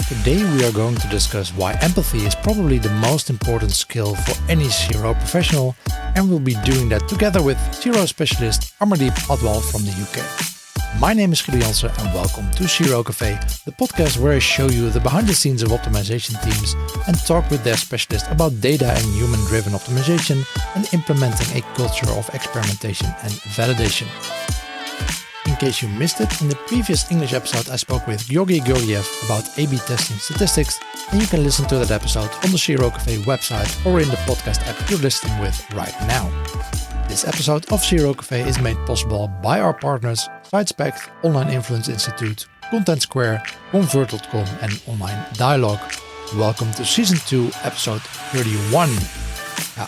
Today we are going to discuss why empathy is probably the most important skill for any CRO professional, and we'll be doing that together with CRO specialist Amrdeep Athwal from the UK. My name is Gideon Jansen and welcome to CRO Cafe, the podcast where I show you the behind the scenes of optimization teams and talk with their specialists about data and human-driven optimization and implementing a culture of experimentation and validation. In case you missed it, in the previous English episode I spoke with Georgi Georgiev about A/B testing statistics, and you can listen to that episode on the CRO Cafe website or in the podcast app you're listening with right now. This episode of CRO Cafe is made possible by our partners SiteSpect, Online Influence Institute, Content Square, Convert.com and Online Dialogue. Welcome to Season 2, Episode 31.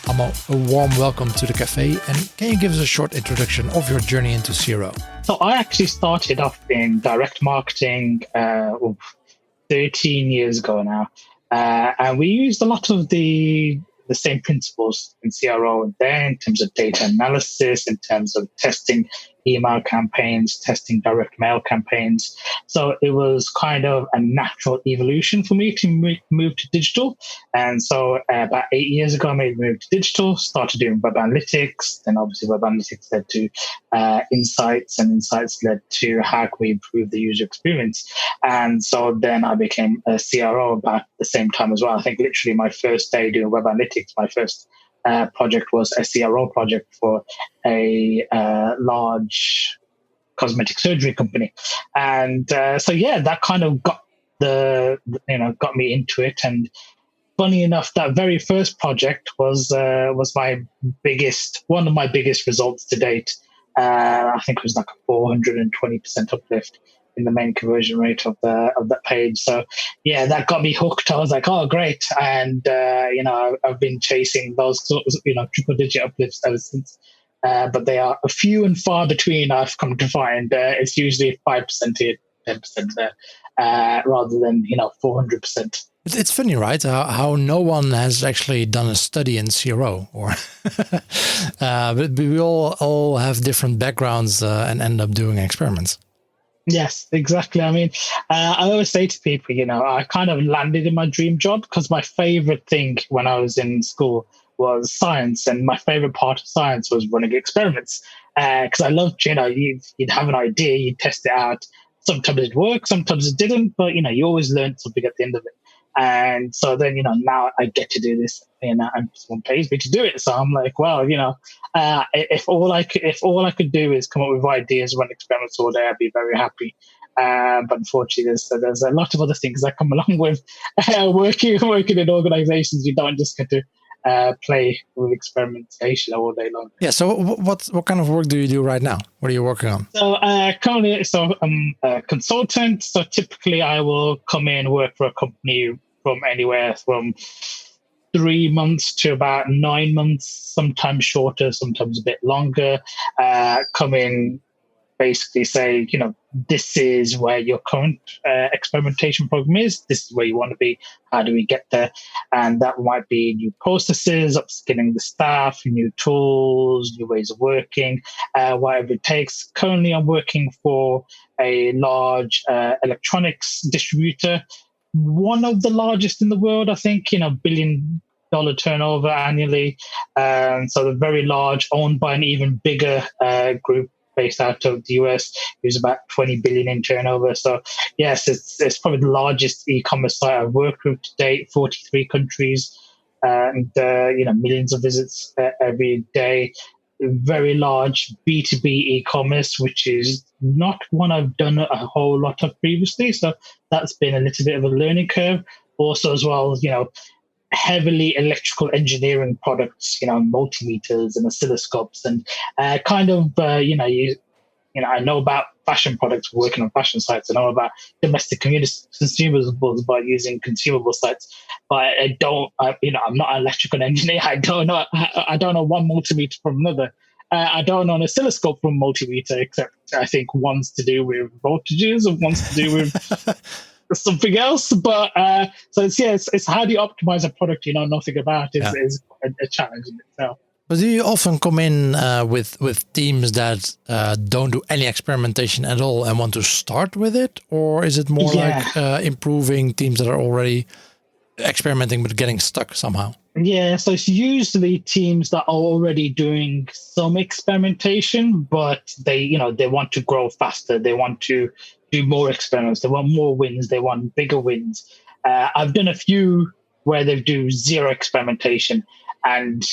Amo, a warm welcome to the cafe, and can you give us a short introduction of your journey into CRO? So I actually started off in direct marketing 13 years ago now, and we used a lot of the same principles in CRO there in terms of data analysis, in terms of testing email campaigns, testing direct mail campaigns. So it was kind of a natural evolution for me to move to digital. And so about 8 years ago, I made the move to digital, started doing web analytics. Then obviously web analytics led to insights, and insights led to how can we improve the user experience. And so then I became a CRO about the same time as well. I think literally my first day doing web analytics, my first project was a CRO project for a large cosmetic surgery company, and that kind of got got me into it. And funny enough, that very first project was one of my biggest results to date. I think it was like a 420% uplift in the main conversion rate of that page. So yeah, that got me hooked. I was like, oh great. And I've been chasing those sorts of, triple digit uplifts ever since. But they are a few and far between, I've come to find. It's usually 5% here, 10% there, rather than 400%. It's funny, right? How no one has actually done a study in CRO, but we all have different backgrounds and end up doing experiments. Yes, exactly. I mean, I always say to people, I kind of landed in my dream job because my favorite thing when I was in school was science, and my favorite part of science was running experiments. Because I loved, you'd have an idea, you'd test it out. Sometimes it worked, sometimes it didn't, but you always learned something at the end of it. And so then, now I get to do this, and someone pays me to do it. So I'm like, well, if all I could do is come up with ideas, run experiments all day, I'd be very happy. But unfortunately, there's a lot of other things that come along with working in organizations. You don't just get to play with experimentation all day long. Yeah. So what kind of work do you do right now? What are you working on? So currently, I'm a consultant. So typically, I will come in, work for a company from anywhere from 3 months to about 9 months, sometimes shorter, sometimes a bit longer. Come in, basically say, this is where your current experimentation program is. This is where you want to be. How do we get there? And that might be new processes, upskilling the staff, new tools, new ways of working, whatever it takes. Currently, I'm working for a large electronics distributor, one of the largest in the world, I think, $1 billion turnover annually. So they're very large, owned by an even bigger group based out of the US, who's about 20 billion in turnover. So yes, it's probably the largest e-commerce site I've worked with to date, 43 countries, and millions of visits every day. Very large B2B e-commerce, which is not one I've done a whole lot of previously. So that's been a little bit of a learning curve. Also as well, heavily electrical engineering products, multimeters and oscilloscopes, and I know about fashion products, working on fashion sites. I know about domestic consumables by using consumable sites, but I'm not an electrical engineer. I don't know one multimeter from another. I don't know an oscilloscope from multimeter, except I think one's to do with voltages and one's to do with something else. But so it's how do you optimize a product you know nothing about is a challenge in itself. But do you often come in with teams that don't do any experimentation at all and want to start with it? Or is it more like improving teams that are already experimenting but getting stuck somehow? Yeah, so it's usually teams that are already doing some experimentation, but they want to grow faster. They want to do more experiments. They want more wins. They want bigger wins. I've done a few where they do zero experimentation, and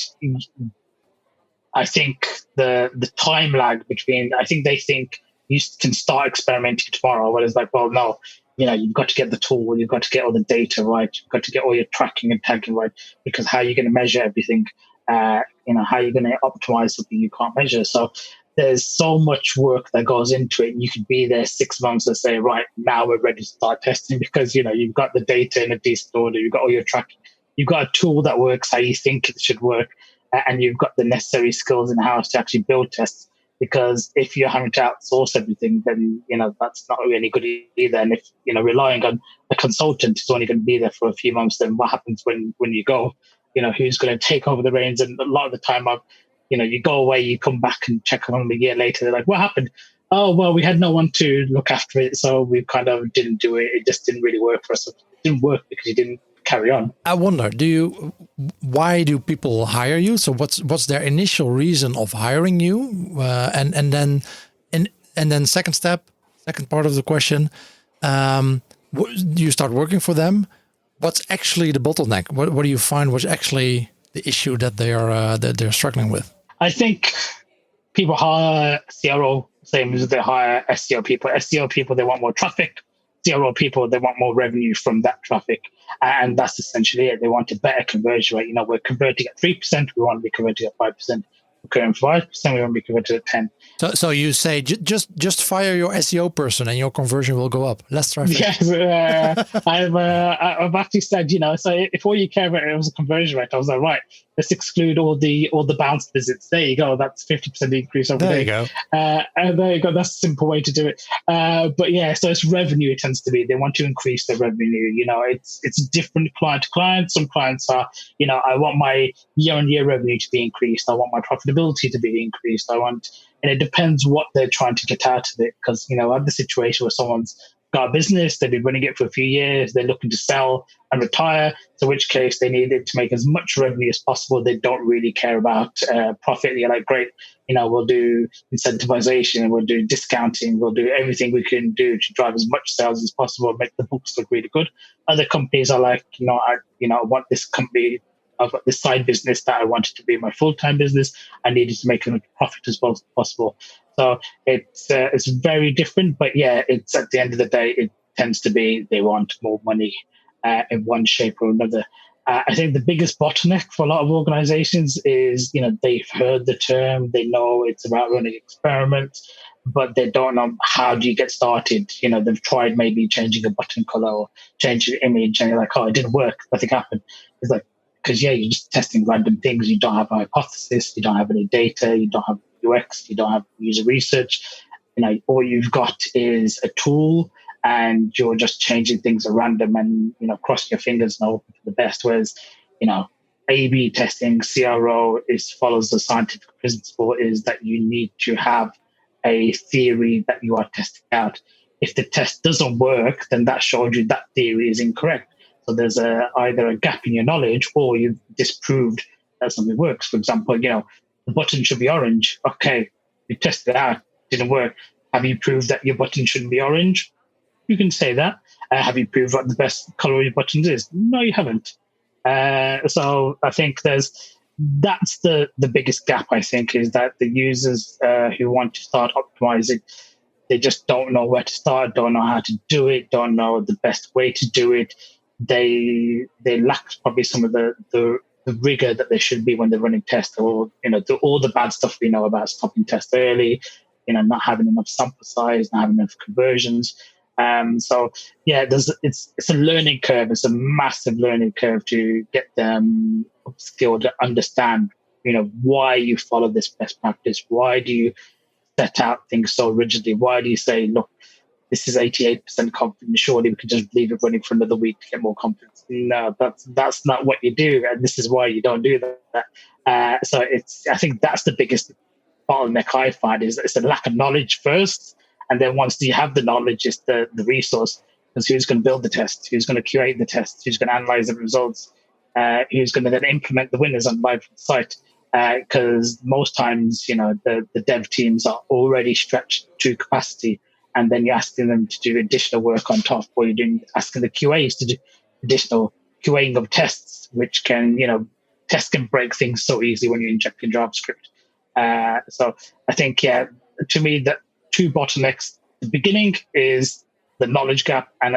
I think the time lag between, I think they think you can start experimenting tomorrow, but it's like, well, no, you've got to get the tool, you've got to get all the data right, you've got to get all your tracking and tagging right, because how are you going to measure everything? How are you going to optimize something you can't measure? So there's so much work that goes into it. You could be there 6 months and say, right, now we're ready to start testing because, you've got the data in a decent order, you've got all your tracking, you've got a tool that works how you think it should work, and you've got the necessary skills in house to actually build tests. Because if you're having to outsource everything, then that's not really good either. And if relying on a consultant who's only going to be there for a few months, then what happens when you go? Who's going to take over the reins? And a lot of the time, you go away, you come back and check on them a year later. They're like, "What happened?" "Oh, well, we had no one to look after it, so we kind of didn't do it. It just didn't really work for us. It didn't work because you didn't carry on." I wonder, why do people hire you? So what's their initial reason of hiring you? And then second part of the question, you start working for them. What's actually the bottleneck? What do you find was actually the issue that they're struggling with? I think people hire CRO same as they hire SEO people. SEO people, they want more traffic. CRO people, they want more revenue from that traffic. And that's essentially it. They want a better conversion rate. We're converting at 3%. We want to be converting at 5%. We're converting 5%. We want to be converted at 10%. So you say just fire your SEO person and your conversion will go up. Less traffic. Yes, I've actually said, so if all you care about it was a conversion rate, I was like, right, let's exclude all the bounce visits. There you go. That's 50% increase over there. You go. And there you go. That's a simple way to do it. But yeah, so it's revenue. It tends to be they want to increase their revenue. It's different client to client. Some clients are, I want my year-on-year revenue to be increased. I want my profitability to be increased. And it depends what they're trying to get out of it. Because, I have the situation where someone's got a business, they've been running it for a few years, they're looking to sell and retire, so in which case they need it to make as much revenue as possible. They don't really care about profit. You're like, great, we'll do incentivization, we'll do discounting, we'll do everything we can do to drive as much sales as possible, make the books look really good. Other companies are like, I want this company, I've got this side business that I wanted to be my full-time business. I needed to make as much profit as possible. So it's very different, but yeah, it's at the end of the day, it tends to be they want more money in one shape or another. I think the biggest bottleneck for a lot of organizations is, they've heard the term, they know it's about running experiments, but they don't know how do you get started. They've tried maybe changing a button color or changing the image, and you're like, oh, it didn't work, nothing happened. It's like, because you're just testing random things. You don't have a hypothesis, you don't have any data, you don't have UX, you don't have user research. All you've got is a tool, and you're just changing things at random and crossing your fingers and hoping for the best. Whereas A/B testing, CRO follows the scientific principle is that you need to have a theory that you are testing out. If the test doesn't work, then that shows you that theory is incorrect. So there's either a gap in your knowledge, or you've disproved that something works. For example, the button should be orange. Okay, you tested it out, didn't work. Have you proved that your button shouldn't be orange? You can say that. Have you proved what the best color of your buttons is? No, you haven't. So I think that's the biggest gap, I think, is that the users who want to start optimizing, they just don't know where to start, don't know how to do it, don't know the best way to do it. They lack probably some of the rigor that they should be when they're running tests, or all the bad stuff we know about stopping tests early, not having enough sample size, not having enough conversions. So yeah, it's a learning curve. It's a massive learning curve to get them upskilled to understand, why you follow this best practice. Why do you set out things so rigidly? Why do you say, look, this is 88% confident. Surely we can just leave it running for another week to get more confidence. No, that's not what you do, and this is why you don't do that. So I think that's the biggest bottleneck I find is it's a lack of knowledge first, and then once you have the knowledge, it's the resource. Because who's going to build the test? Who's going to curate the test? Who's going to analyze the results? Who's going to then implement the winners on live site? Because most times, the dev teams are already stretched to capacity, and then you're asking them to do additional work on top, or asking the QAs to do additional QAing of tests, which can, tests can break things so easily when you inject in JavaScript. So I think, to me, the two bottlenecks. The beginning is the knowledge gap, and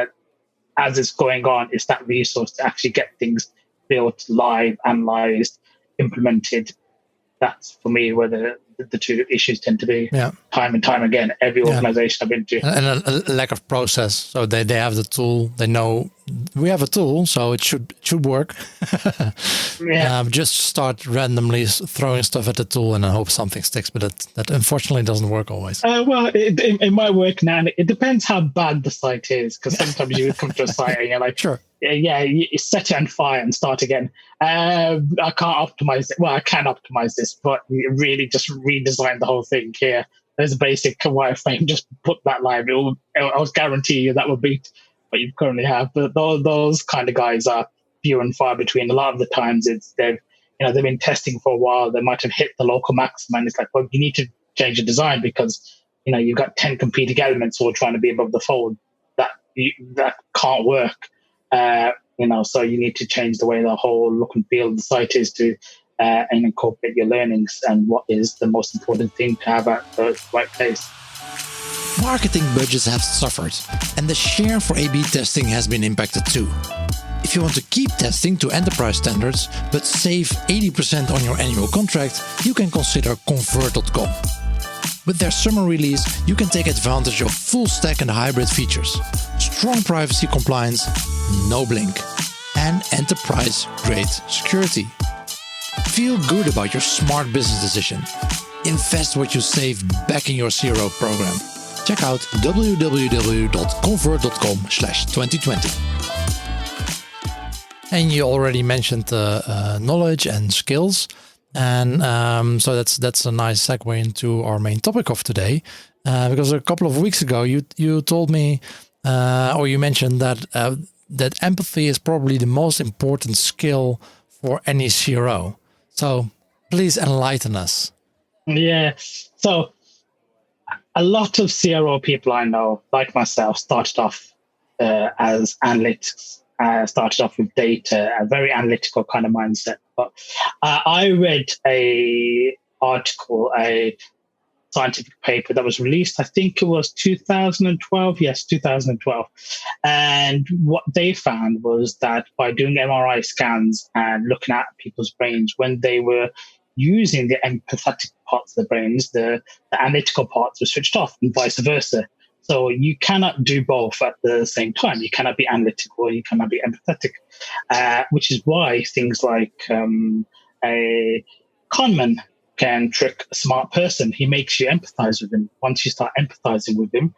as it's going on, it's that resource to actually get things built, live, analyzed, implemented. That's for me where the two issues tend to be. Time and time again, every organization I've been to. And a lack of process. So they have the tool, they know we have a tool, so it should work. Just start randomly throwing stuff at the tool and then hope something sticks, but that unfortunately doesn't work always. Well, it might work now. It depends how bad the site is, because sometimes you come to a site and you're like, sure. You set it on fire and start again. I can't optimize it. Well, I can optimize this, but you really just redesign the whole thing here. There's a basic wireframe, just put that live. I was guarantee you that will beat what you currently have. But those kind of guys are few and far between. A lot of the times they've been testing for a while. They might have hit the local maximum, and it's like, well, you need to change the design because you've got 10 competing elements all trying to be above the fold. That can't work. So you need to change the way the whole look and feel of the site is to and incorporate your learnings and what is the most important thing to have at the right place. Marketing budgets have suffered, and the share for A/B testing has been impacted too. If you want to keep testing to enterprise standards, but save 80% on your annual contract, you can consider Convert.com. With their summer release, you can take advantage of full stack and hybrid features, strong privacy compliance, no blink, and enterprise-grade security. Feel good about your smart business decision. Invest what you save back in your CRO program. Check out www.convert.com/2020. And you already mentioned knowledge and skills. And so that's a nice segue into our main topic of today, because a couple of weeks ago you told me, or you mentioned that empathy is probably the most important skill for any CRO. So please enlighten us. Yeah. So a lot of CRO people I know, like myself, started off as analytics. Started off with data, a very analytical kind of mindset. But I read a scientific paper that was released, I think it was 2012. Yes, 2012. And what they found was that by doing MRI scans and looking at people's brains, when they were using the empathetic parts of the brains, the analytical parts were switched off, and vice versa. So you cannot do both at the same time. You cannot be analytical, you cannot be empathetic, which is why things like a conman can trick a smart person. He makes you empathize with him. Once you start empathizing with him,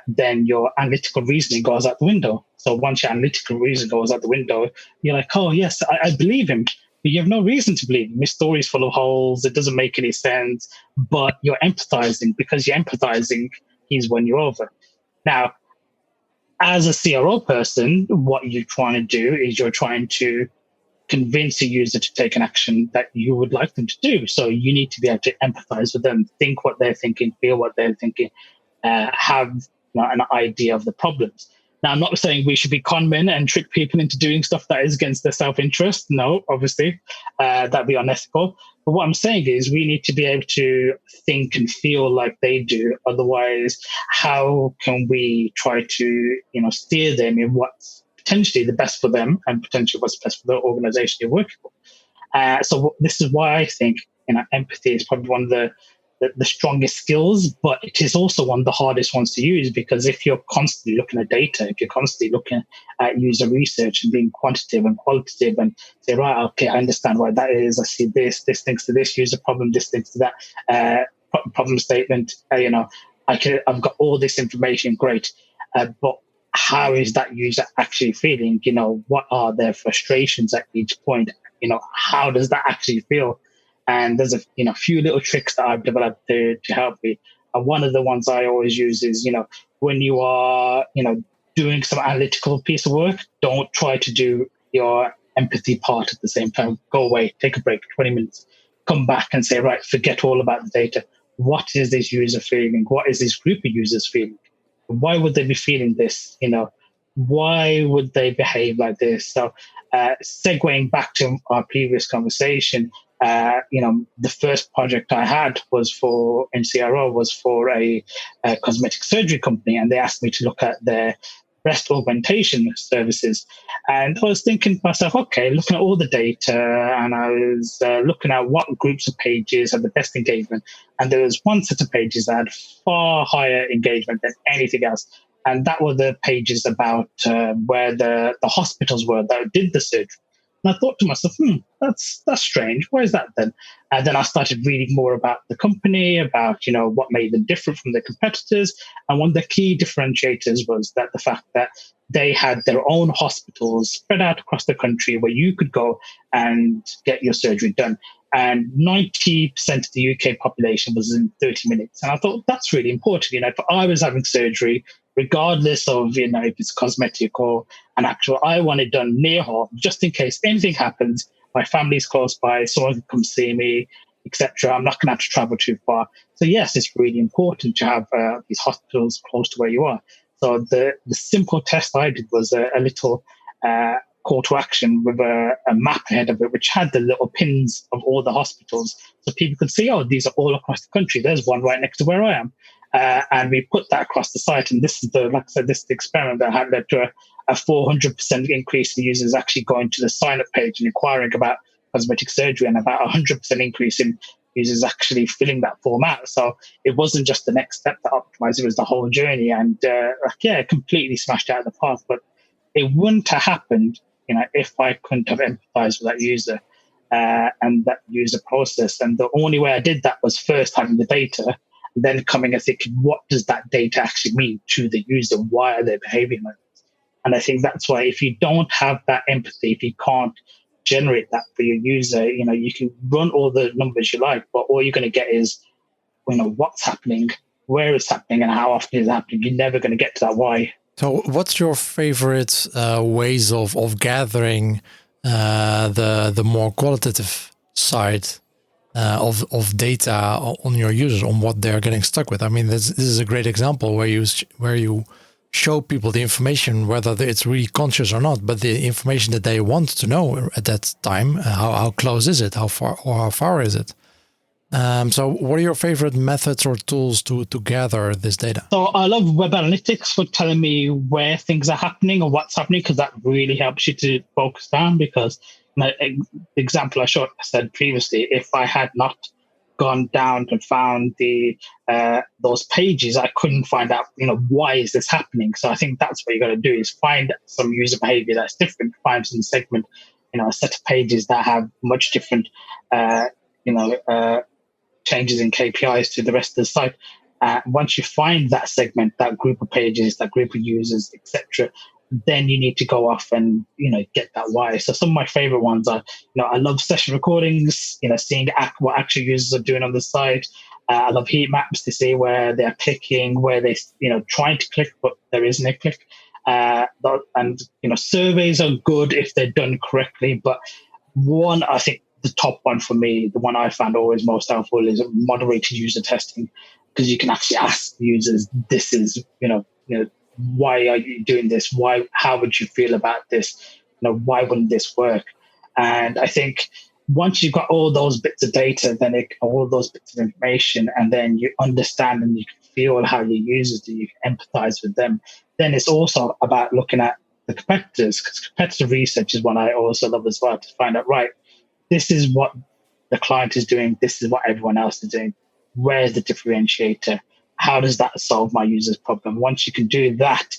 then your analytical reasoning goes out the window. So once your analytical reasoning goes out the window, you're like, oh, yes, I believe him. But you have no reason to believe him. His story is full of holes. It doesn't make any sense. But you're empathizing. Because you're empathizing, he's won you over. Now, as a CRO person, what you're trying to do is you're trying to convince a user to take an action that you would like them to do. So you need to be able to empathize with them, think what they're thinking, feel what they're thinking, have an idea of the problems. Now, I'm not saying we should be con men and trick people into doing stuff that is against their self-interest. No, obviously, that'd be unethical. But what I'm saying is we need to be able to think and feel like they do. Otherwise, how can we try to, steer them in what's potentially the best for them and potentially what's best for the organization you're working for? So this is why I think, empathy is probably one of the strongest skills, but it is also one of the hardest ones to use, because if you're constantly looking at data, if you're constantly looking at user research and being quantitative and qualitative and say, right, okay, I understand why that is. I see this links to this user problem, this links to that problem statement, I've got all this information, great, but how is that user actually feeling? What are their frustrations at each point? How does that actually feel? And there's a few little tricks that I've developed to help me. And one of the ones I always use is, when you are, doing some analytical piece of work, don't try to do your empathy part at the same time. Go away, take a break, 20 minutes, come back and say, right, forget all about the data. What is this user feeling? What is this group of users feeling? Why would they be feeling this? Why would they behave like this? So, segueing back to our previous conversation, the first project I had was for in CRO was for a cosmetic surgery company, and they asked me to look at their breast augmentation services. And I was thinking to myself, okay, looking at all the data, and I was looking at what groups of pages had the best engagement. And there was one set of pages that had far higher engagement than anything else. And that were the pages about where the hospitals were that did the surgery. And I thought to myself, that's strange. Why is that then? And then I started reading more about the company, about what made them different from their competitors. And one of the key differentiators was that the fact that they had their own hospitals spread out across the country where you could go and get your surgery done. And 90% of the UK population was in 30 minutes. And I thought that's really important. If I was having surgery, regardless of if it's cosmetic or an actual, I want it done near home, just in case anything happens. My family's close by, someone can come see me, etc. I'm not going to have to travel too far. So yes, it's really important to have these hospitals close to where you are. So the simple test I did was a little call to action with a map ahead of it, which had the little pins of all the hospitals, so people could see, these are all across the country. There's one right next to where I am. And we put that across the site. And this is like I said, this is the experiment that had led to a 400% increase in users actually going to the sign-up page and inquiring about cosmetic surgery, and about 100% increase in users actually filling that form out. So it wasn't just the next step to optimize, it was the whole journey. And completely smashed out of the park. But it wouldn't have happened, if I couldn't have empathized with that user and that user process. And the only way I did that was first having the data, then coming and thinking, what does that data actually mean to the user? Why are they behaving like this? And I think that's why if you don't have that empathy, if you can't generate that for your user, you can run all the numbers you like, but all you're going to get is, what's happening, where it's happening, and how often it's happening. You're never going to get to that why. So what's your favorite ways of gathering the more qualitative side of data on your users, on what they're getting stuck with? I mean, this is a great example where you show people the information, whether it's really conscious or not, but the information that they want to know at that time. How close is it? How far is it? So what are your favorite methods or tools to gather this data? So I love web analytics for telling me where things are happening or what's happening, because that really helps you to focus down. Because the example I said previously, if I had not gone down and found those pages, I couldn't find out, why is this happening? So I think that's what you got to do, is find some user behavior that's different, find some segment, a set of pages that have much different, changes in KPIs to the rest of the site. Once you find that segment, that group of pages, that group of users, etc., then you need to go off and get that why. So some of my favorite ones are, I love session recordings, seeing what actual users are doing on the site. I love heat maps to see where they're clicking, where they trying to click but there isn't a click. And surveys are good if they're done correctly, but one, I think the top one for me, the one I found always most helpful, is moderated user testing, because you can actually ask users, this is, why are you doing this? How would you feel about this? Why wouldn't this work? And I think once you've got all those bits of data, then all those bits of information, and then you understand and you can feel how your users do, you can empathize with them. Then it's also about looking at the competitors, because competitive research is one I also love as well, to find out, right, this is what the client is doing, this is what everyone else is doing. Where's the differentiator? How does that solve my user's problem? Once you can do that,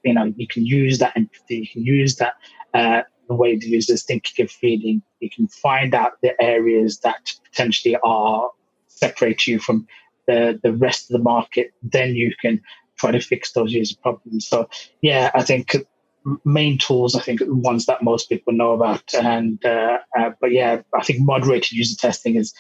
you can use that empathy, you can use that the way the user's thinking and feeling. You can find out the areas that potentially separate you from the rest of the market, then you can try to fix those user problems. So yeah, I think main tools, I think ones that most people know about, and but yeah, I think moderated user testing is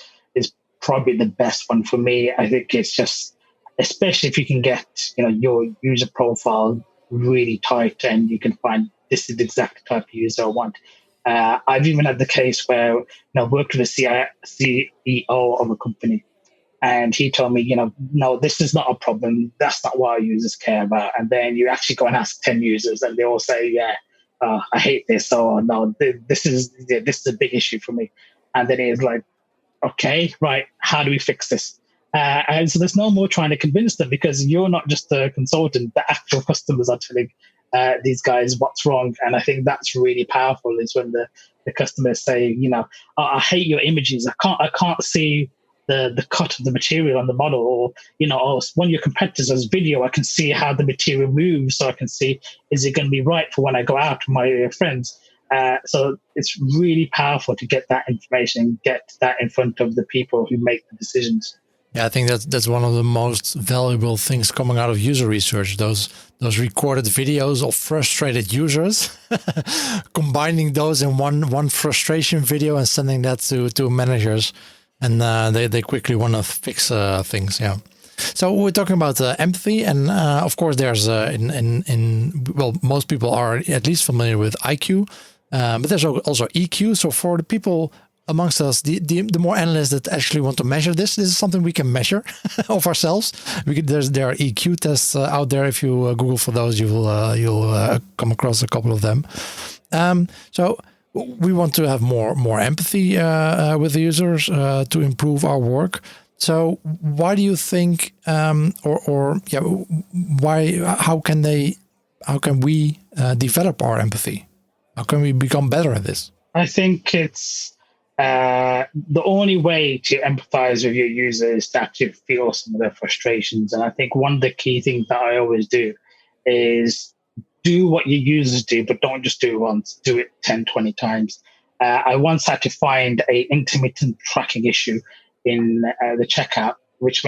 probably the best one for me. I think it's just, especially if you can get your user profile really tight and you can find this is the exact type of user I want. I've even had the case where worked with a CEO of a company, and he told me, no, this is not a problem. That's not what our users care about. And then you actually go and ask 10 users, and they all say, yeah, I hate this. Or no, this is a big issue for me. And then he's like, okay, right, how do we fix this? And so there's no more trying to convince them, because you're not just a consultant. The actual customers are telling these guys what's wrong. And I think that's really powerful, is when the customers say, oh, I hate your images. I can't see the cut of the material on the model, or one of your competitors has video. I can see how the material moves, so I can see, is it going to be right for when I go out with my friends. So it's really powerful to get that information, get that in front of the people who make the decisions. Yeah, I think that's one of the most valuable things coming out of user research. Those recorded videos of frustrated users, combining those in one frustration video and sending that to managers, and they quickly want to fix things. Yeah. So we're talking about empathy, and of course, there's most people are at least familiar with IQ, but there's also EQ. So for the people amongst us, the more analysts that actually want to measure this is something we can measure of ourselves. There are EQ tests out there. If you Google for those, you'll come across a couple of them. So we want to have more empathy with the users to improve our work. So why do you think, how can we develop our empathy? How can we become better at this? I think it's the only way to empathize with your users is to actually feel some of their frustrations. And I think one of the key things that I always do is do what your users do, but don't just do it once, do it 10, 20 times. I once had to find a intermittent tracking issue in the checkout, which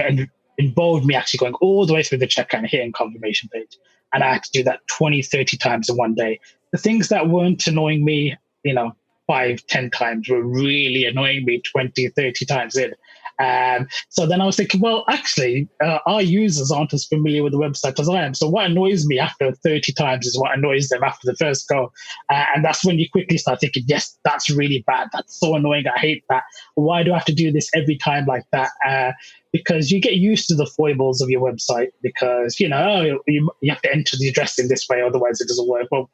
involved me actually going all the way through the checkout and hitting confirmation page. And I had to do that 20, 30 times in one day. The things that weren't annoying me, 5, 10 times were really annoying me 20, 30 times in. So then I was thinking, well, actually, our users aren't as familiar with the website as I am. So what annoys me after 30 times is what annoys them after the first go. And that's when you quickly start thinking, yes, that's really bad. That's so annoying. I hate that. Why do I have to do this every time like that? Because you get used to the foibles of your website, because, you have to enter the address in this way, otherwise it doesn't work. Well,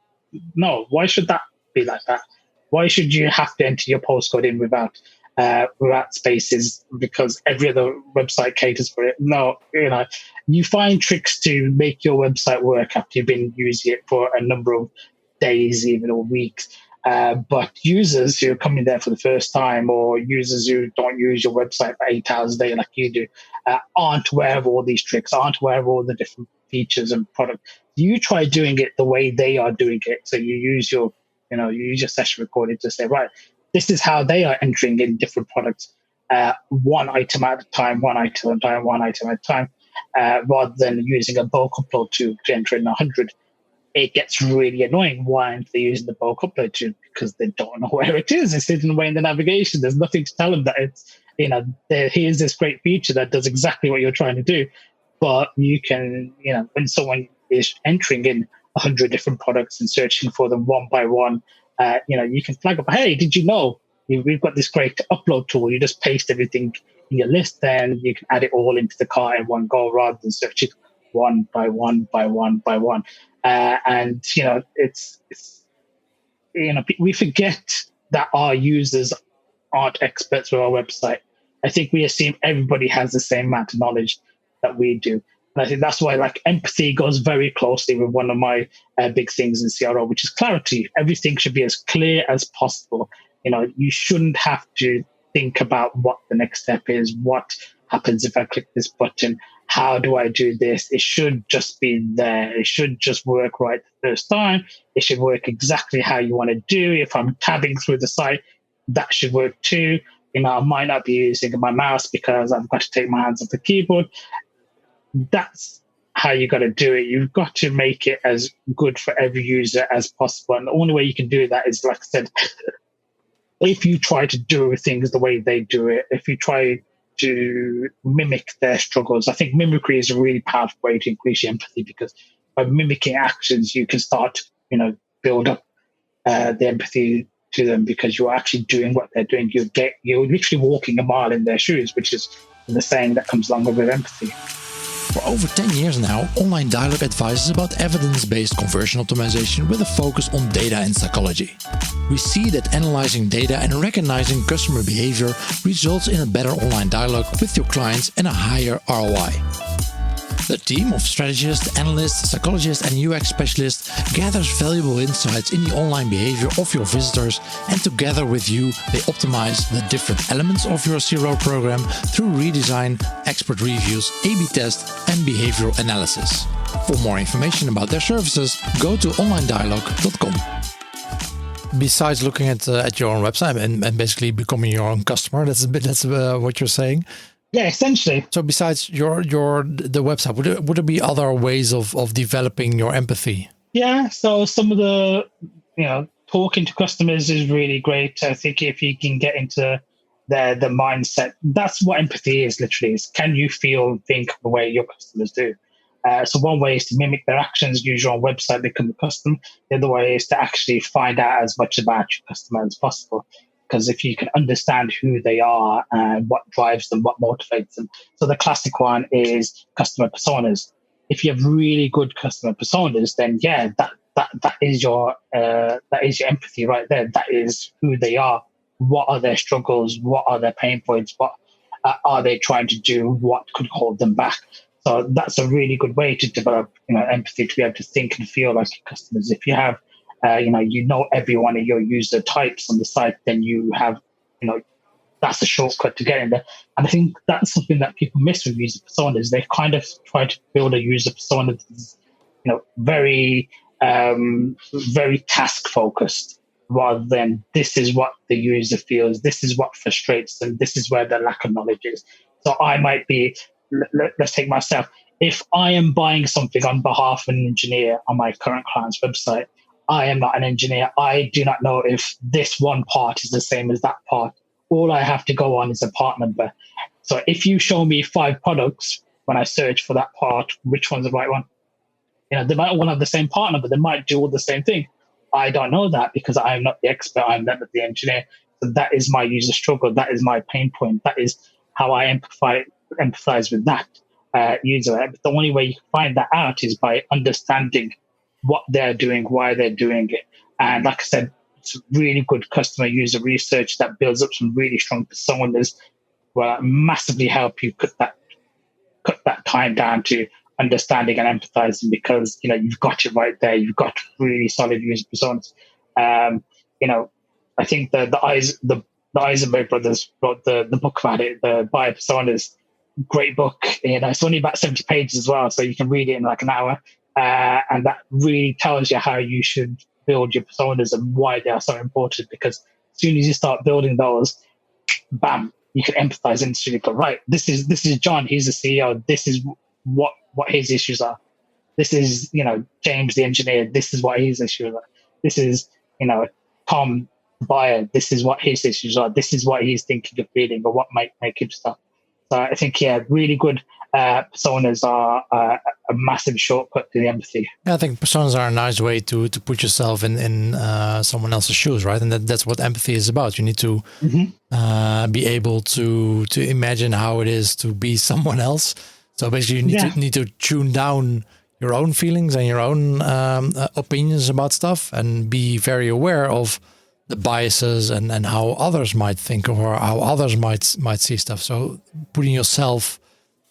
no, why should that be like that? Why should you have to enter your postcode in without spaces, because every other website caters for it? No, you find tricks to make your website work after you've been using it for a number of days, even, or weeks. But users who are coming there for the first time, or users who don't use your website for 8 hours a day like you do, aren't aware of all these tricks, aren't aware of all the different features and products. You try doing it the way they are doing it. So you use your session recording to say, right, this is how they are entering in different products, one item at a time, one item at a time, rather than using a bulk upload tool to enter in 100. It gets really annoying. Why aren't they using the bulk upload tool? Because they don't know where it is. It's hidden away in the navigation. There's nothing to tell them that it's, here's this great feature that does exactly what you're trying to do. But you can, when someone is entering in 100 different products and searching for them one by one, you can flag up, hey, did you know we've got this great upload tool? You just paste everything in your list, then you can add it all into the cart in one go, rather than search it one by one by one by one. And it's we forget that our users aren't experts with our website. I think we assume everybody has the same amount of knowledge that we do. And I think that's why empathy goes very closely with one of my big things in CRO, which is clarity. Everything should be as clear as possible. You shouldn't have to think about what the next step is. What happens if I click this button? How do I do this? It should just be there. It should just work right the first time. It should work exactly how you want to do. If I'm tabbing through the site, that should work too. I might not be using my mouse because I've got to take my hands off the keyboard. That's how you got to do it. You've got to make it as good for every user as possible. And the only way you can do that is, like I said, if you try to do things the way they do it, if you try to mimic their struggles. I think mimicry is a really powerful way to increase your empathy, because by mimicking actions, you can start, build up the empathy to them, because you're actually doing what they're doing. You're literally walking a mile in their shoes, which is the saying that comes along with empathy. For over 10 years now, Online Dialogue advises about evidence-based conversion optimization with a focus on data and psychology. We see that analyzing data and recognizing customer behavior results in a better online dialogue with your clients and a higher ROI. The team of strategists, analysts, psychologists and UX specialists gathers valuable insights in the online behavior of your visitors, and together with you they optimize the different elements of your CRO program through redesign, expert reviews, A/B tests and behavioral analysis. For more information about their services, go to onlinedialogue.com. Besides looking at your own website and basically becoming your own customer, that's what you're saying. Yeah, essentially. So besides the website, would there be other ways of developing your empathy? Yeah, so some of the, talking to customers is really great. I think if you can get into the mindset, that's what empathy is literally, is can you feel and think the way your customers do? So one way is to mimic their actions, use your own website, become a customer. The other way is to actually find out as much about your customer as possible. Because if you can understand who they are and what drives them, what motivates them. So the classic one is customer personas. If you have really good customer personas, then yeah, that is your empathy right there. That is who they are. What are their struggles? What are their pain points? What are they trying to do? What could hold them back? So that's a really good way to develop, empathy, to be able to think and feel like your customers. If you have every one of your user types on the site, then you have, that's a shortcut to get in there. And I think that's something that people miss with user personas. They kind of try to build a user persona that's, very, very task focused, rather than this is what the user feels, this is what frustrates them, this is where the lack of knowledge is. So I might be, let's take myself. If I am buying something on behalf of an engineer on my current client's website, I am not an engineer. I do not know if this one part is the same as that part. All I have to go on is a part number. So if you show me 5 products, when I search for that part, which one's the right one? They might all have the same part number. They might do all the same thing. I don't know that because I am not the expert. I'm not the engineer. So that is my user struggle. That is my pain point. That is how I empathize with that user. But the only way you can find that out is by understanding what they're doing, why they're doing it. And like I said, it's really good customer user research that builds up some really strong personas will massively help you cut that time down to understanding and empathizing, because you've got it right there. You've got really solid user personas. I think the Eisenberg brothers wrote the book about it, the Buyer Personas. Great book. It's only about 70 pages as well, so you can read it in like an hour. And that really tells you how you should build your personas and why they are so important, because as soon as you start building those, bam, you can empathize instantly. But right, this is John, he's the CEO. This is what his issues are. This is, James, the engineer. This is what his issues are. This is, Tom, the buyer. This is what his issues are. This is what he's thinking of feeling, or what might make him stop. So I think, really good personas are a massive shortcut to the empathy. Yeah, I think personas are a nice way to put yourself in someone else's shoes, right? And that's what empathy is about. You need to be able to imagine how it is to be someone else. So basically, you need to tune down your own feelings and your own opinions about stuff, and be very aware of the biases and how others might think or how others might see stuff. So putting yourself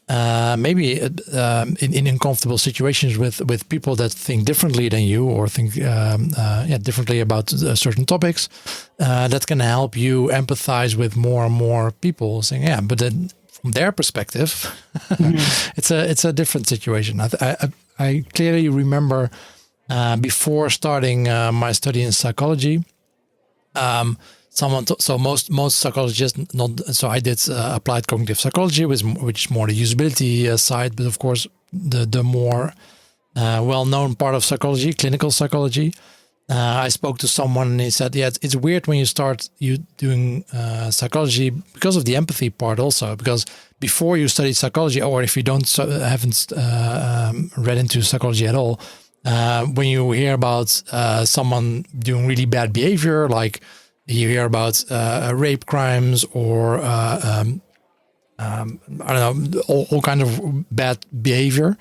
maybe in uncomfortable situations with people that think differently than you, or think differently about certain topics, that can help you empathize with more and more people, saying, but then from their perspective, it's a different situation. I clearly remember before starting my study in psychology, So most psychologists not. So I did applied cognitive psychology, which is more the usability side, but of course the more well-known part of psychology, clinical psychology. I spoke to someone and he said, yeah, it's weird when you start doing psychology because of the empathy part also, because before you study psychology, or if you haven't read into psychology at all, when you hear about someone doing really bad behavior, like you hear about rape crimes or I don't know, all kind of bad behavior,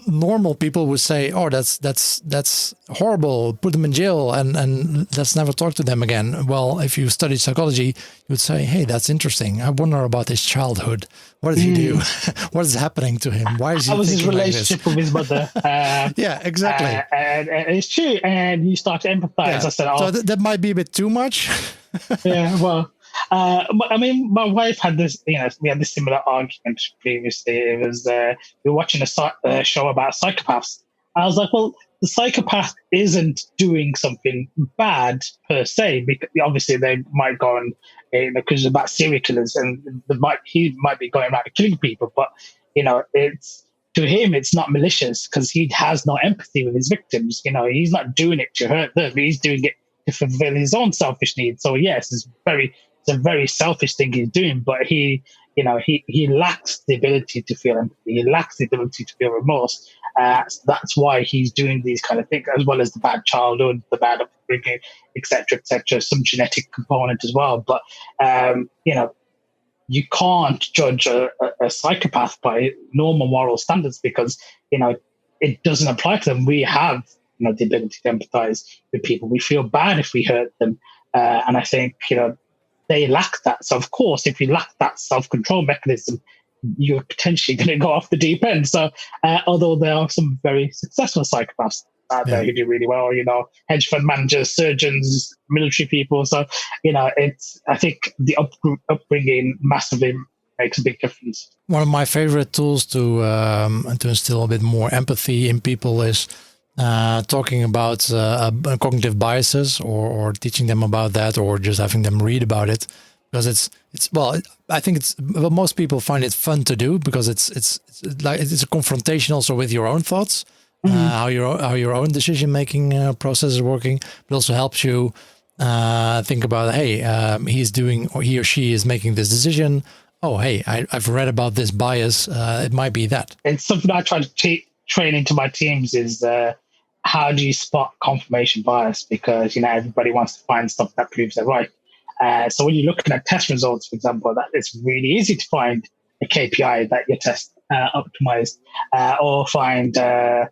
normal people would say, "Oh, that's horrible. Put them in jail and let's never talk to them again." Well, if you study psychology, you would say, "Hey, that's interesting. I wonder about his childhood. What did he do? What is happening to him? Why is he? How was his thinking like relationship this?" with his mother? Yeah, exactly. And it's true, and you start to empathize. Yeah. I said, So that might be a bit too much. yeah, well, I mean, my wife had this, we had this similar argument previously. It was, we were watching a show about psychopaths. I was like, well, the psychopath isn't doing something bad per se, because obviously they might go and, because it's about serial killers and he might be going around killing people, but, it's, to him, it's not malicious because he has no empathy with his victims. He's not doing it to hurt them. He's doing it to fulfill his own selfish needs. So yes, it's a very selfish thing he's doing, but he lacks the ability to feel empathy. He lacks the ability to feel remorse. So that's why he's doing these kind of things, as well as the bad childhood, the bad upbringing, etc., some genetic component as well. But you can't judge a psychopath by normal moral standards because it doesn't apply to them. We have the ability to empathize with people. We feel bad if we hurt them, and I think they lack that. So of course, if you lack that self-control mechanism, you're potentially going to go off the deep end. So although there are some very successful psychopaths out there who do really well, hedge fund managers, surgeons, military people. So I think the upbringing massively makes a big difference. One of my favorite tools to instill a bit more empathy in people is talking about cognitive biases or teaching them about that, or just having them read about it, because I think most people find it fun to do because it's a confrontation also with your own thoughts, how your own decision making process is working, but also helps you think about, hey, he's doing, or he or she is making this decision. Oh, hey, I've read about this bias. It might be that. It's something I try to train into my teams is how do you spot confirmation bias? Because, everybody wants to find stuff that proves they're right. So when you're looking at test results, for example, that it's really easy to find a KPI that your test optimized, or find, a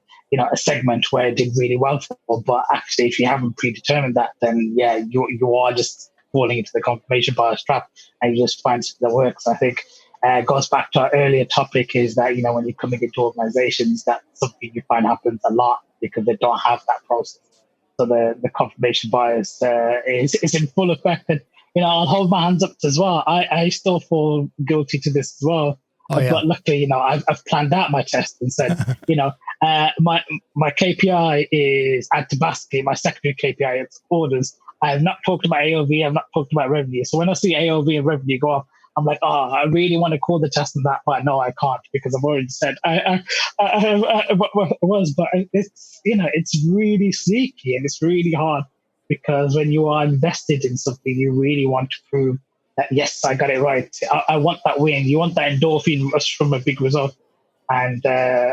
segment where it did really well for. But actually, if you haven't predetermined that, then you are just falling into the confirmation bias trap, and you just find something that works. I think it goes back to our earlier topic is that, when you're coming into organizations, that's something you find happens a lot because they don't have that process. So the confirmation bias is in full effect. And, I'll hold my hands up as well. I still fall guilty to this as well. Oh, yeah. But luckily, I've planned out my test and said, my KPI is add to basket. My secondary KPI is orders. I have not talked about AOV. I've not talked about revenue. So when I see AOV and revenue go up, I'm like, I really want to call the test on that, but no, I can't because I've already said I was. But it's really sneaky and it's really hard because when you are invested in something, you really want to prove that, yes, I got it right. I want that win. You want that endorphin rush from a big result. And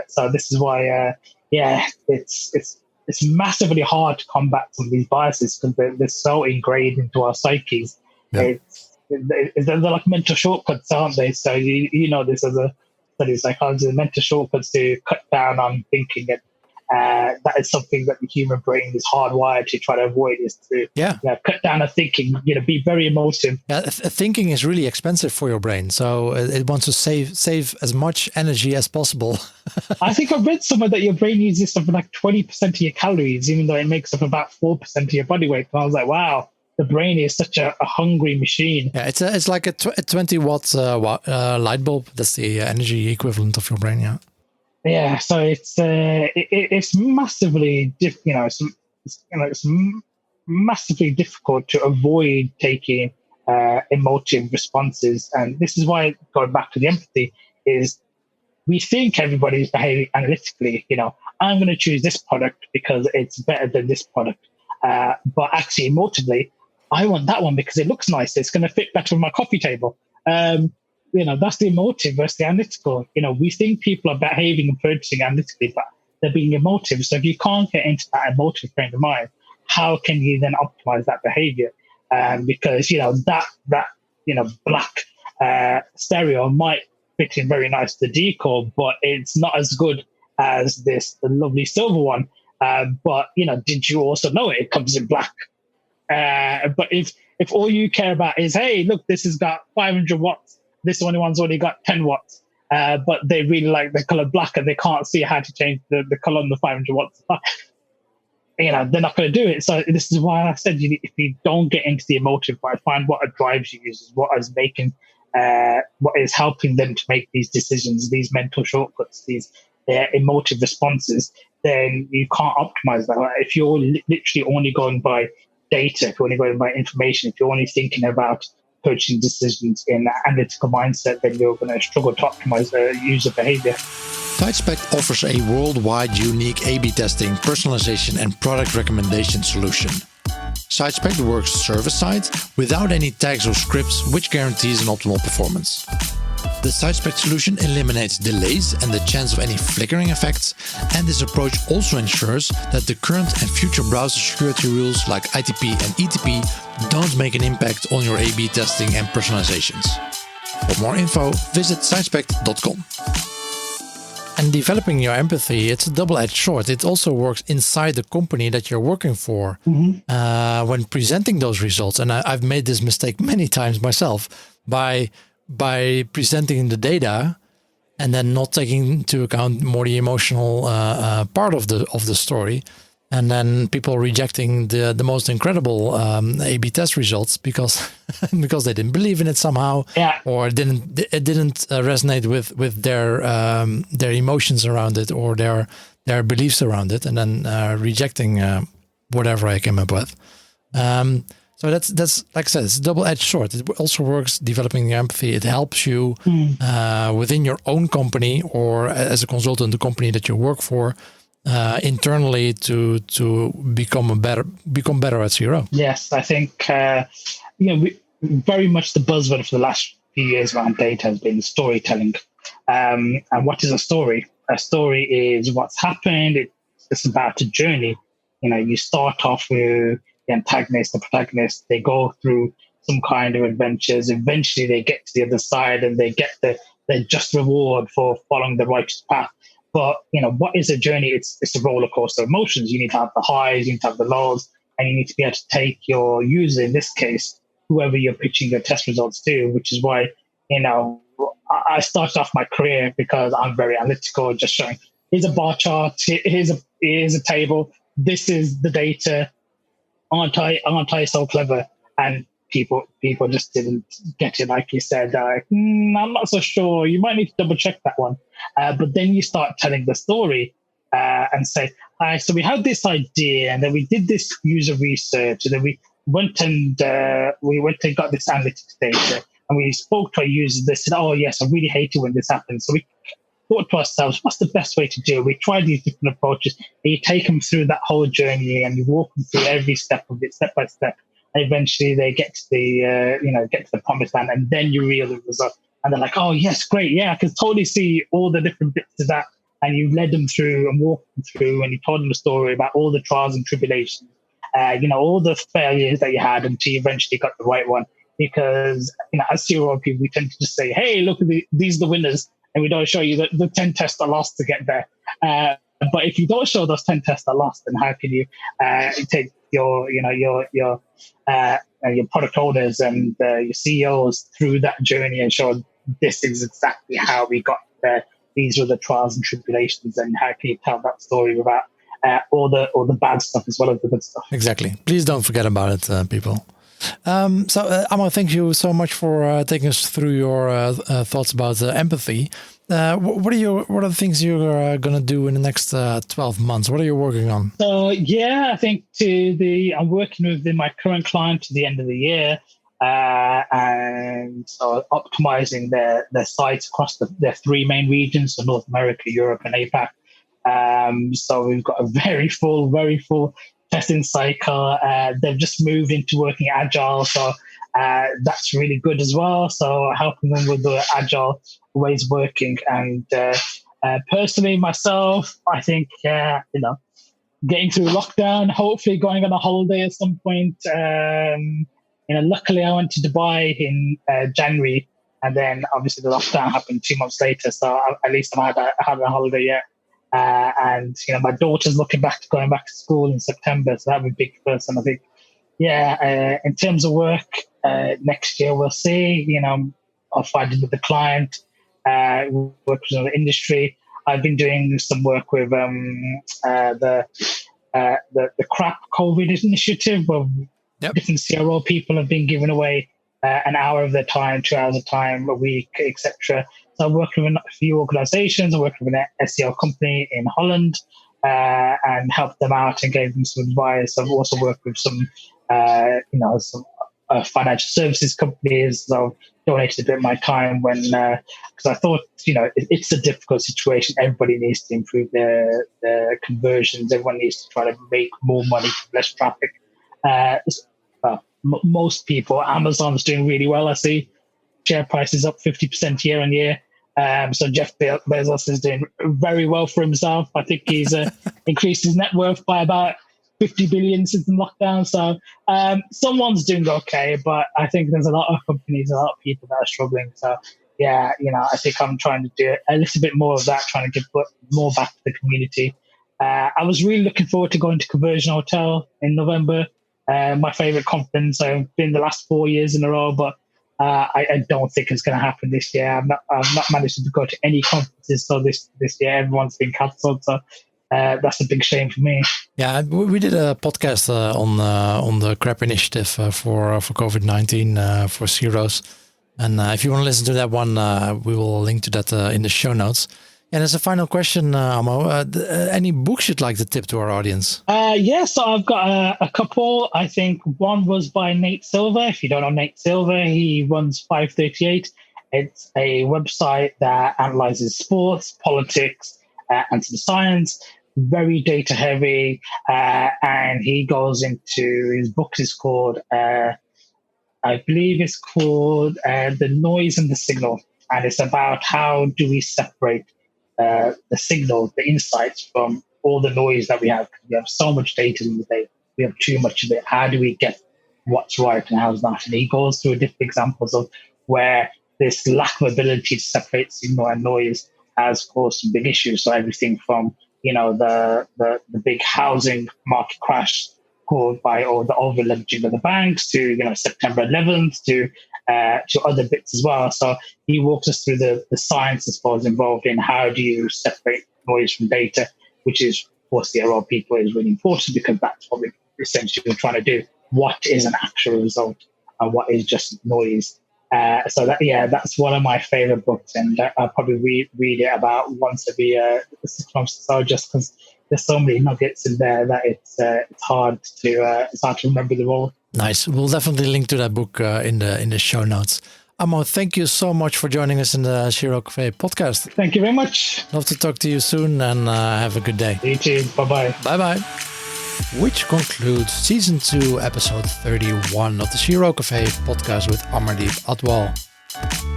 so this is why, it's massively hard to combat some of these biases because they're so ingrained into our psyches. Yeah. They're like mental shortcuts, aren't they? So you know this as a study psychology, mental shortcuts to cut down on thinking, and that is something that the human brain is hardwired to try to avoid, is to cut down on thinking, be very emotive. Yeah, thinking is really expensive for your brain, so it wants to save as much energy as possible. I think I've read somewhere that your brain uses something like 20% of your calories, even though it makes up about 4% of your body weight. And I was like, wow. The brain is such a hungry machine. Yeah, it's like a 20 watt light bulb. That's the energy equivalent of your brain. Yeah. Yeah. So it's massively it's massively difficult to avoid taking emotive responses. And this is why, going back to the empathy, is we think everybody's behaving analytically. I'm going to choose this product because it's better than this product. But actually, emotively, I want that one because it looks nice. It's going to fit better on my coffee table. That's the emotive versus the analytical. We think people are behaving and purchasing analytically, but they're being emotive. So if you can't get into that emotive frame of mind, how can you then optimize that behavior? Because that black stereo might fit in very nice to the decor, but it's not as good as the lovely silver one. But did you also know it comes in black? But if all you care about is, hey, look, this has got 500 watts, this one's only got 10 watts, but they really like the color black and they can't see how to change the color on the 500 watts, they're not going to do it. So this is why I said, if you don't get into the emotive part, find what drives you, is what is making, what is helping them to make these decisions, these mental shortcuts, these emotive responses, then you can't optimize that. If you're literally only going by data, if you're only going by information, if you're only thinking about purchasing decisions in an analytical mindset, then you're going to struggle to optimize user behavior. SiteSpect offers a worldwide unique A/B testing, personalization, and product recommendation solution. SiteSpect works server-side without any tags or scripts, which guarantees an optimal performance. The SiteSpect solution eliminates delays and the chance of any flickering effects, and this approach also ensures that the current and future browser security rules like ITP and ETP don't make an impact on your A/B testing and personalizations. For more info, visit sitespect.com. And developing your empathy, it's a double-edged sword. It also works inside the company that you're working for when presenting those results. And I've made this mistake many times myself by presenting the data and then not taking into account more the emotional part of the story, and then people rejecting the most incredible A/B test results because because they didn't believe in it somehow, or it didn't resonate with their emotions around it or their beliefs around it, and then rejecting whatever I came up with. So that's like I said, it's a double-edged sword. It also works developing your empathy. It helps you within your own company or as a consultant, the company that you work for, internally to become better at CRO. Yes, I think very much the buzzword for the last few years around data has been storytelling. And what is a story? A story is what's happened. It's about a journey. You start off with the antagonist, the protagonist. They go through some kind of adventures. Eventually, they get to the other side and they get the just reward for following the righteous path. But what is a journey? It's a roller coaster of emotions. You need to have the highs, you need to have the lows, and you need to be able to take your user, in this case, whoever you're pitching your test results to. Which is why I started off my career because I'm very analytical, just showing here's a bar chart, here's a table, this is the data. Aren't I so clever? And people just didn't get it. Like you said, I'm not so sure. You might need to double check that one. But then you start telling the story and say, so we had this idea, and then we did this user research, and then we went and got this analytics data, and we spoke to our users. They said, oh yes, I really hate it when this happens. So we thought to ourselves, what's the best way to do it? We tried these different approaches, and you take them through that whole journey, and you walk them through every step of it, step by step. And eventually, they get to the promised land, and then you realize the result. And they're like, oh yes, great, yeah, I can totally see all the different bits of that. And you led them through and walked them through, and you told them a story about all the trials and tribulations, all the failures that you had until you eventually got the right one. Because as CRO people, we tend to just say, hey, look, these are the winners. And we don't show you the 10 tests that lost to get there. But if you don't show those 10 tests that lost, then how can you take your product owners and your CEOs through that journey and show this is exactly how we got there. These were the trials and tribulations, and how can you tell that story without all the bad stuff as well as the good stuff? Exactly. Please don't forget about it, people. So, Amar, thank you so much for taking us through your thoughts about empathy. What are the things you're going to do in the next 12 months? What are you working on? So yeah, I think I'm working with my current client to the end of the year, and so optimizing their sites across their three main regions, so North America, Europe, and APAC. So we've got a very full testing cycle. They've just moved into working agile, so that's really good as well. So helping them with the agile ways of working, and personally myself, I think getting through lockdown, hopefully going on a holiday at some point. Luckily I went to Dubai in January, and then obviously the lockdown happened 2 months later. So at least I had a holiday yet. And my daughter's looking back to going back to school in September, so that'd be big for us. And I think, in terms of work, next year we'll see. I'll find it with the client, work with the industry. I've been doing some work with the CRAP COVID initiative, where different CRO people have been giving away an hour of their time, 2 hours of time a week, etc. So I'm working with a few organizations. I'm working with an SEO company in Holland, and helped them out and gave them some advice. I've also worked with some financial services companies. So I've donated a bit of my time because I thought, it's a difficult situation. Everybody needs to improve their conversions. Everyone needs to try to make more money from less traffic. Most people, Amazon's doing really well. I see share price is up 50% year on year. So Jeff Bezos is doing very well for himself. I think he's increased his net worth by about 50 billion since the lockdown. So someone's doing okay, but I think there's a lot of companies, a lot of people that are struggling. So I think I'm trying to do a little bit more of that, trying to give more back to the community. I was really looking forward to going to Conversion Hotel in November. My favorite conference. I've been the last 4 years in a row, but I don't think it's going to happen this year. I've not managed to go to any conferences, so this year everyone's been cancelled. So that's a big shame for me. Yeah, we did a podcast on the CRAP initiative for COVID-19 for CROs, and if you want to listen to that one, we will link to that in the show notes. And as a final question, Amo, any books you'd like to tip to our audience? So I've got a couple. I think one was by Nate Silver. If you don't know Nate Silver, he runs 538. It's a website that analyzes sports, politics, and some science. Very data heavy. And he goes into, his book is called, I believe it's called The Noise and the Signal. And it's about how do we separate the signal, the insights from all the noise that we have. We have so much data in the day. We have too much of it. How do we get what's right and how's not? And he goes through different examples of where this lack of ability to separate signal and noise has caused some big issues. So everything from, the big housing market crash caused by all the over leveraging of the banks to, September 11th to other bits as well. So he walks us through the science, I suppose, involved in how do you separate noise from data, which is for CRO people is really important because that's what we're essentially trying to do. What is an actual result and what is just noise? So that's one of my favorite books, and I'll probably read it about once every 6 months or so, just because there's so many nuggets in there that it's hard to remember them all. Nice. We'll definitely link to that book in the show notes. Amo, thank you so much for joining us in the CRO Cafe podcast. Thank you very much. Love to talk to you soon, and have a good day. You too. Bye-bye. Bye-bye. Which concludes Season 2, Episode 31 of the CRO Cafe podcast with Amrdeep Athwal.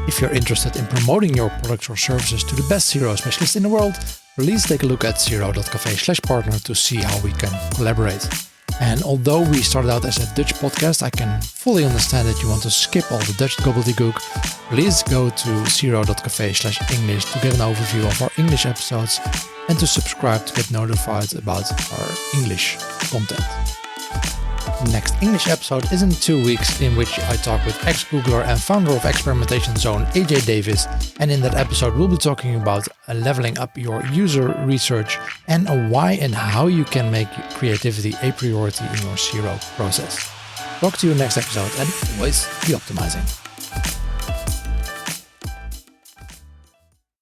If you're interested in promoting your products or services to the best CRO specialist in the world, please take a look at cro.cafe/partner to see how we can collaborate. And although we started out as a Dutch podcast, I can fully understand that you want to skip all the Dutch gobbledygook. Please go to cro.cafe/English to get an overview of our English episodes and to subscribe to get notified about our English content. Next English episode is in 2 weeks, in which I talk with ex-Googler and founder of Experimentation Zone, AJ Davis. And in that episode, we'll be talking about leveling up your user research and why and how you can make creativity a priority in your CRO process. Talk to you next episode, and always be optimizing.